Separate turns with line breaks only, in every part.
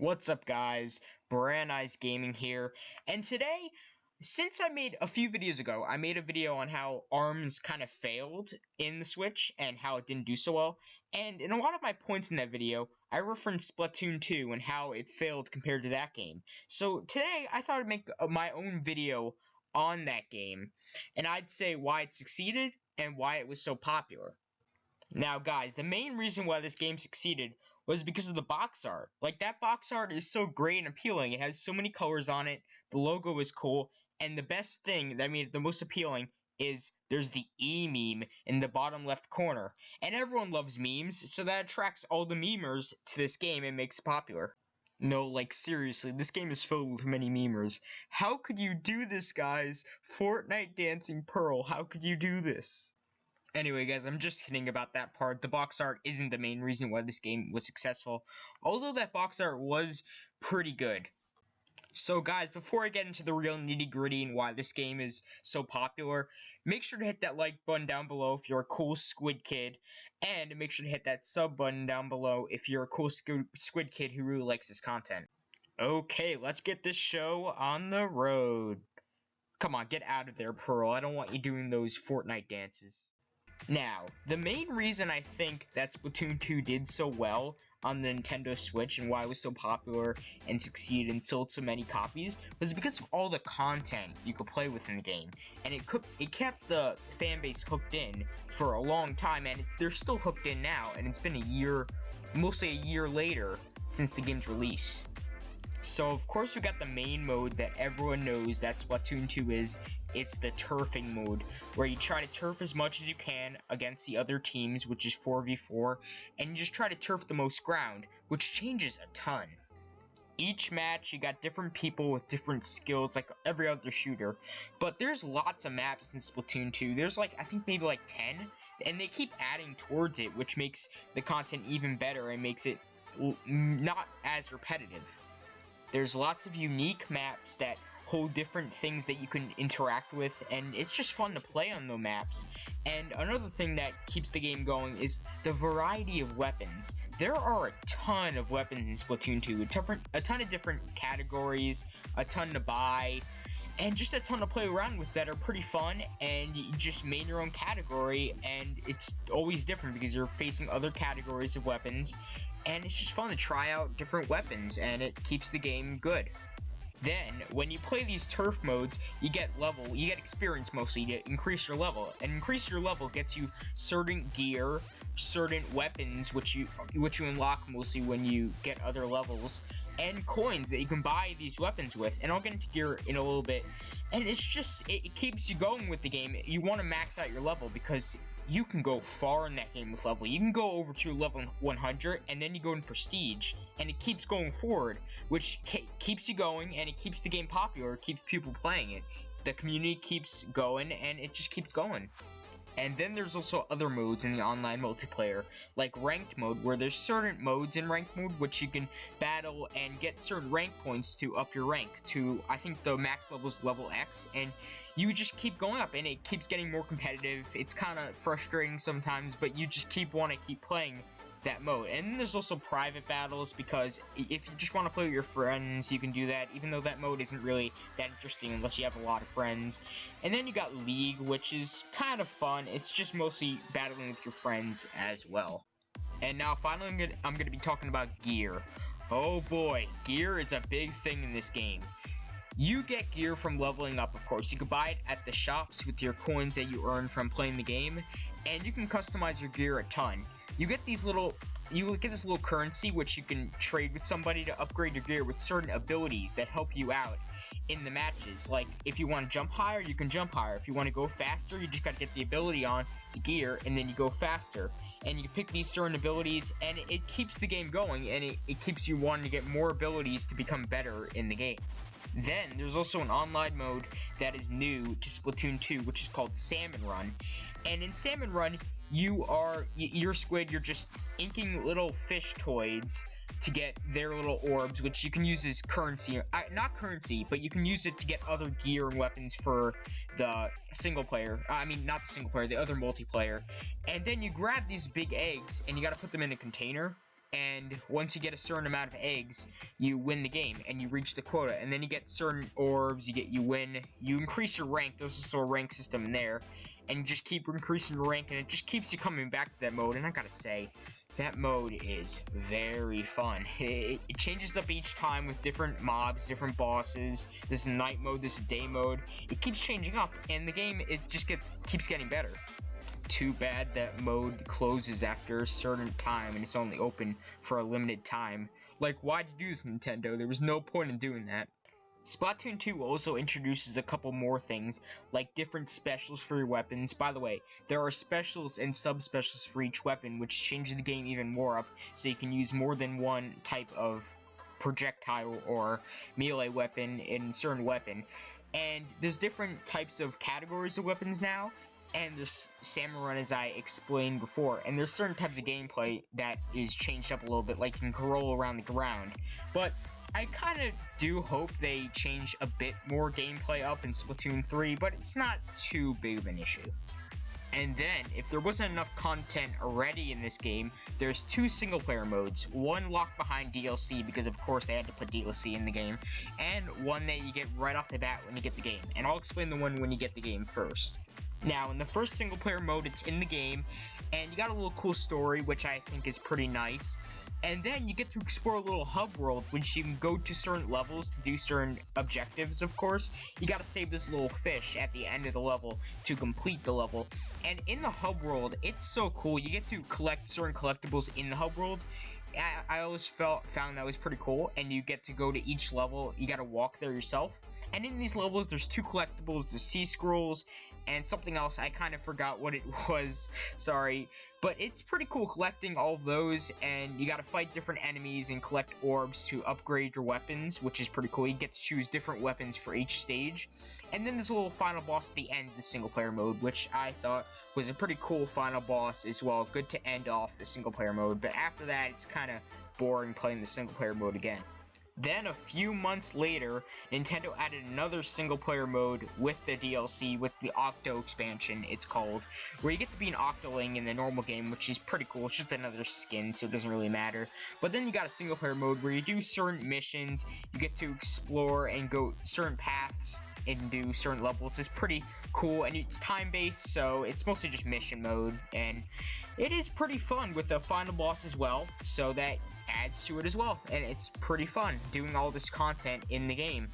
What's up, guys? Braneyes Gaming here, and today, since I made a few videos ago, I made a video on how ARMS kind of failed in the Switch and how it didn't do so well, and in a lot of my points in that video, I referenced Splatoon 2 and how it failed compared to that game. So today, I thought I'd make my own video on that game, and I'd say why it succeeded and why it was so popular. Now, guys, the main reason why this game succeeded was because of the box art. Like, that box art is so great and appealing. It has so many colors on it. The logo is cool. And the best thing that made it the most appealing is there's the E meme in the bottom left corner. And everyone loves memes, so that attracts all the memers to this game and makes it popular. No, like, seriously, this game is filled with many memers. How could you do this, guys? Fortnite Dancing Pearl, how could you do this? Anyway, guys, I'm just kidding about that part. The box art isn't the main reason why this game was successful, although that box art was pretty good. So, guys, before I get into the real nitty-gritty and why this game is so popular, make sure to hit that like button down below if you're a cool squid kid, and make sure to hit that sub button down below if you're a cool squid kid who really likes this content. Okay, let's get this show on the road. Come on, get out of there, Pearl. I don't want you doing those Fortnite dances. Now, the main reason I think that Splatoon 2 did so well on the Nintendo Switch and why it was so popular and succeeded and sold so many copies was because of all the content you could play with in the game. And it kept the fan base hooked in for a long time, and they're still hooked in now, and it's been a year, mostly a year later, since the game's release. So, of course, we got the main mode that everyone knows that Splatoon 2 is. It's the turfing mode, where you try to turf as much as you can against the other teams, which is 4v4, and you just try to turf the most ground, which changes a ton. Each match, you got different people with different skills, like every other shooter, but there's lots of maps in Splatoon 2. There's, like, I think maybe like 10, and they keep adding towards it, which makes the content even better and makes it not as repetitive. There's lots of unique maps that hold different things that you can interact with, and it's just fun to play on those maps. And another thing that keeps the game going is the variety of weapons. There are a ton of weapons in Splatoon 2, a ton of different categories, a ton to buy, and just a ton to play around with that are pretty fun, and you just made your own category, and it's always different because you're facing other categories of weapons, and it's just fun to try out different weapons, and it keeps the game good. Then, when you play these turf modes, you get experience mostly to increase your level, and increase your level gets you certain gear, certain weapons, which you unlock mostly when you get other levels, and coins that you can buy these weapons with, and I'll get into gear in a little bit. And it's just, it keeps you going with the game. You want to max out your level because you can go far in that game with level. You can go over to level 100, and then you go in prestige, and it keeps going forward, which keeps you going, and it keeps the game popular, it keeps people playing it. The community keeps going, and it just keeps going. And then there's also other modes in the online multiplayer, like ranked mode, where there's certain modes in ranked mode which you can battle and get certain rank points to up your rank to, I think the max level is level X, and you just keep going up, and it keeps getting more competitive. It's kind of frustrating sometimes, but you just want to keep playing that mode. And then there's also private battles, because if you just want to play with your friends, you can do that, even though that mode isn't really that interesting unless you have a lot of friends. And then you got League, which is kind of fun. It's just mostly battling with your friends as well. And now finally I'm gonna be talking about gear. Oh boy, gear is a big thing in this game. You get gear from leveling up, of course. You can buy it at the shops with your coins that you earn from playing the game, and you can customize your gear a ton. You get this little currency which you can trade with somebody to upgrade your gear with certain abilities that help you out in the matches. Like, if you want to jump higher, you can jump higher. If you want to go faster, you just got to get the ability on the gear, and then you go faster. And you can pick these certain abilities, and it keeps the game going, and it keeps you wanting to get more abilities to become better in the game. Then, there's also an online mode that is new to Splatoon 2, which is called Salmon Run. And in Salmon Run, you're squid, you're just inking little fish toads to get their little orbs, which you can use as currency. Not currency, but you can use it to get other gear and weapons for the single player. I mean, not the single player, the other multiplayer. And then you grab these big eggs, and you gotta put them in a container. and once you get a certain amount of eggs, you win the game, and you reach the quota, and then you get certain orbs, you win, you increase your rank. There's also a rank system in there, and you just keep increasing your rank, and it just keeps you coming back to that mode. And I gotta say, that mode is very fun. It changes up each time with different mobs, different bosses. There's a night mode, there's a day mode. It keeps changing up, and the game, it just keeps getting better. Too bad that mode closes after a certain time and it's only open for a limited time. Like, why'd you do this, Nintendo? There was no point in doing that. Splatoon 2 also introduces a couple more things, like different specials for your weapons. By the way, there are specials and sub-specials for each weapon, which changes the game even more up, so you can use more than one type of projectile or melee weapon in a certain weapon. And there's different types of categories of weapons now, and there's salmon run, as I explained before, and there's certain types of gameplay that is changed up a little bit, like you can roll around the ground. But I kind of do hope they change a bit more gameplay up in Splatoon 3, but it's not too big of an issue. And then, if there wasn't enough content already in this game, there's 2 single-player modes. One locked behind DLC, because of course they had to put DLC in the game, and one that you get right off the bat when you get the game. And I'll explain the one when you get the game first. Now, in the first single-player mode, it's in the game, and you got a little cool story, which I think is pretty nice. And then you get to explore a little hub world, which you can go to certain levels to do certain objectives, of course. You gotta save this little fish at the end of the level to complete the level. And in the hub world, it's so cool. You get to collect certain collectibles in the hub world. I always found that was pretty cool, and you get to go to each level. You gotta walk there yourself. And in these levels, there's 2 collectibles, the sea scrolls, and something else. I kind of forgot what it was, sorry. But it's pretty cool collecting all of those, and you gotta fight different enemies and collect orbs to upgrade your weapons, which is pretty cool. You get to choose different weapons for each stage. And then there's a little final boss at the end of the single-player mode, which I thought was a pretty cool final boss as well. Good to end off the single-player mode, but after that, it's kind of boring playing the single-player mode again. Then, a few months later, Nintendo added another single-player mode with the DLC, with the Octo expansion, it's called, where you get to be an Octoling in the normal game, which is pretty cool. It's just another skin, so it doesn't really matter. But then you got a single-player mode where you do certain missions, you get to explore and go certain paths and do certain levels. It's pretty cool, and it's time-based, so it's mostly just mission mode, and it is pretty fun with the final boss as well, so that adds to it as well, and it's pretty fun doing all this content in the game.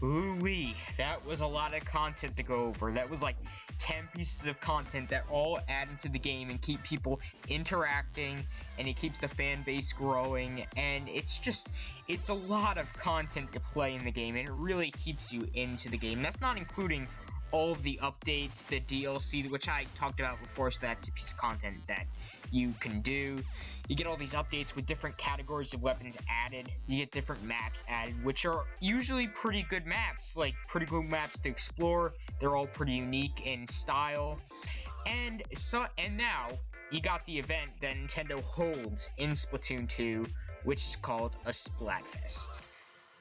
Ooh-wee, that was a lot of content to go over. That was like 10 pieces of content that all add into the game and keep people interacting, and it keeps the fan base growing, and it's a lot of content to play in the game, and it really keeps you into the game. That's not including all of the updates, the DLC, which I talked about before, so that's a piece of content that you can do. You get all these updates with different categories of weapons added. You get different maps added, which are usually pretty good maps, like pretty good maps to explore. They're all pretty unique in style. And now you got the event that Nintendo holds in Splatoon 2, which is called a Splatfest.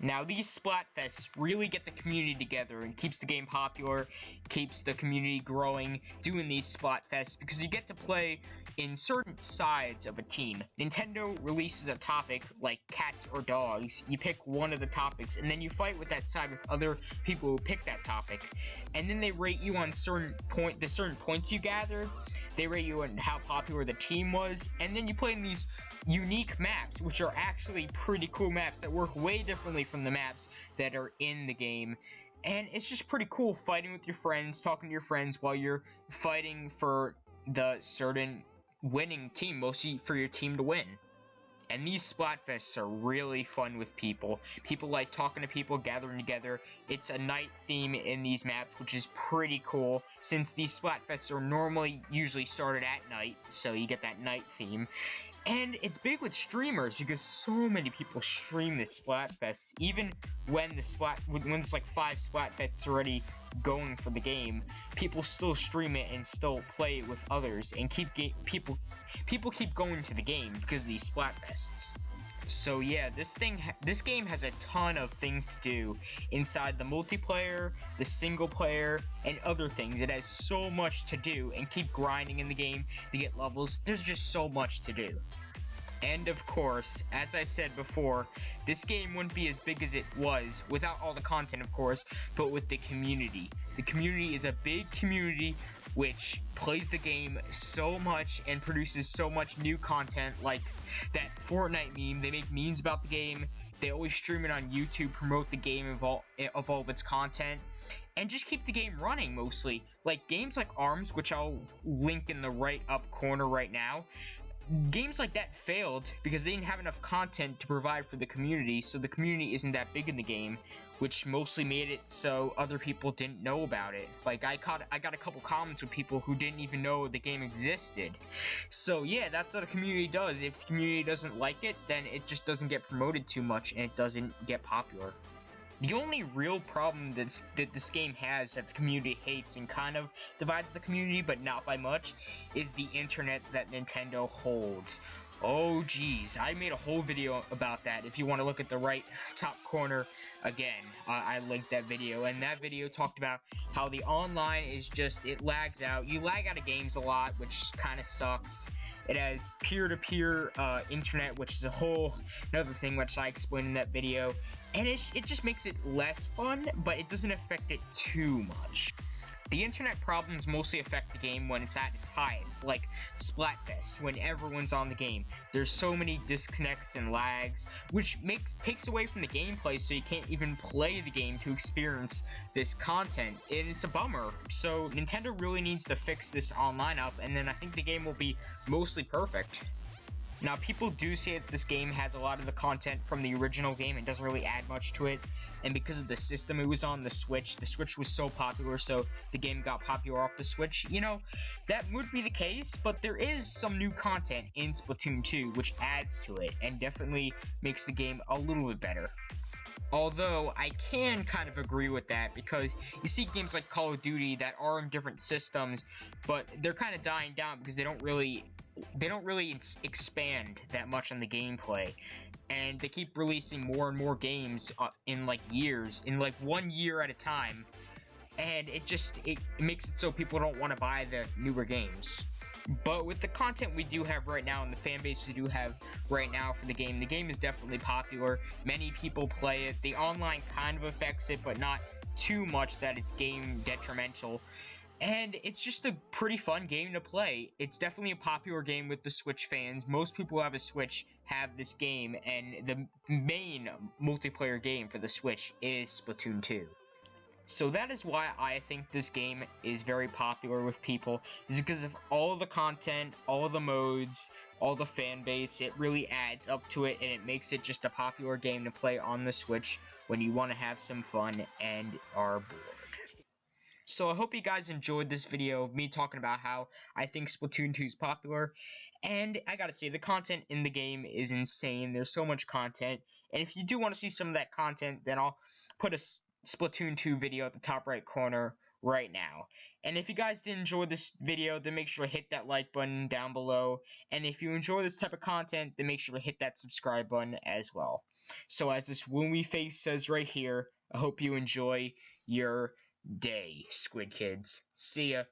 Now, these Splatfests really get the community together and keeps the game popular, keeps the community growing, doing these Splatfests, because you get to play in certain sides of a team. Nintendo releases a topic, like cats or dogs. You pick one of the topics, and then you fight with that side with other people who pick that topic. And then they rate you on the certain points you gathered. They rate you on how popular the team was, and then you play in these unique maps, which are actually pretty cool maps that work way differently from the maps that are in the game. And it's just pretty cool fighting with your friends, talking to your friends while you're fighting for the certain winning team, mostly for your team to win. And these Splatfests are really fun with people. People like talking to people, gathering together. It's a night theme in these maps, which is pretty cool, since these Splatfests are usually started at night, so you get that night theme. And it's big with streamers, because so many people stream this Splatfest. Even when there's like 5 Splatfests already going for the game, people still stream it and still play it with others, and people keep going to the game because of these Splatfests. So yeah, this game has a ton of things to do inside the multiplayer, the single player, and other things. It has so much to do, and keep grinding in the game to get levels. There's just so much to do. And of course, as I said before, this game wouldn't be as big as it was without all the content, of course, but with the community. The community is a big community which plays the game so much and produces so much new content, like that Fortnite meme. They make memes about the game. They always stream it on YouTube, promote the game of all of its content, and just keep the game running mostly. Like games like ARMS, which I'll link in the right up corner right now. Games like that failed because they didn't have enough content to provide for the community, so the community isn't that big in the game, which mostly made it so other people didn't know about it. Like I got a couple comments with people who didn't even know the game existed. So yeah, that's what a community does. If the community doesn't like it, then it just doesn't get promoted too much and it doesn't get popular. The only real problem that this game has that the community hates and kind of divides the community, but not by much, is the internet that Nintendo holds. Oh geez, I made a whole video about that. If you want to look at the right top corner, again, I linked that video, and that video talked about how the online is just, it lags out. You lag out of games a lot, which kind of sucks. It has peer-to-peer internet, which is a whole another thing which I explained in that video, and it just makes it less fun, but it doesn't affect it too much. The internet problems mostly affect the game when it's at its highest, like Splatfest, when everyone's on the game. There's so many disconnects and lags, which takes away from the gameplay, so you can't even play the game to experience this content, and it's a bummer. So Nintendo really needs to fix this online up, and then I think the game will be mostly perfect. Now, people do say that this game has a lot of the content from the original game and doesn't really add much to it, and because of the system it was on, the Switch was so popular, so the game got popular off the Switch. You know, that would be the case, but there is some new content in Splatoon 2, which adds to it, and definitely makes the game a little bit better. Although, I can kind of agree with that, because you see games like Call of Duty that are in different systems, but they're kind of dying down because they don't really expand that much on the gameplay, and they keep releasing more and more games in like years, in like 1 year at a time, and it makes it so people don't want to buy the newer games. But with the content we do have right now and the fan base we do have right now for the game is definitely popular. Many people play it. The online kind of affects it, but not too much that it's game detrimental. And it's just a pretty fun game to play. It's definitely a popular game with the Switch fans. Most people who have a Switch have this game, and the main multiplayer game for the Switch is Splatoon 2. So that is why I think this game is very popular with people, is because of all the content, all the modes, all the fan base. It really adds up to it, and it makes it just a popular game to play on the Switch when you want to have some fun and are bored. So I hope you guys enjoyed this video of me talking about how I think Splatoon 2 is popular, and I gotta say, the content in the game is insane. There's so much content, and if you do want to see some of that content, then I'll put a Splatoon 2 video at the top right corner right now. And if you guys did enjoy this video, then make sure to hit that like button down below, and if you enjoy this type of content, then make sure to hit that subscribe button as well. So as this Woomy face says right here, I hope you enjoy your day, Squid Kids. See ya.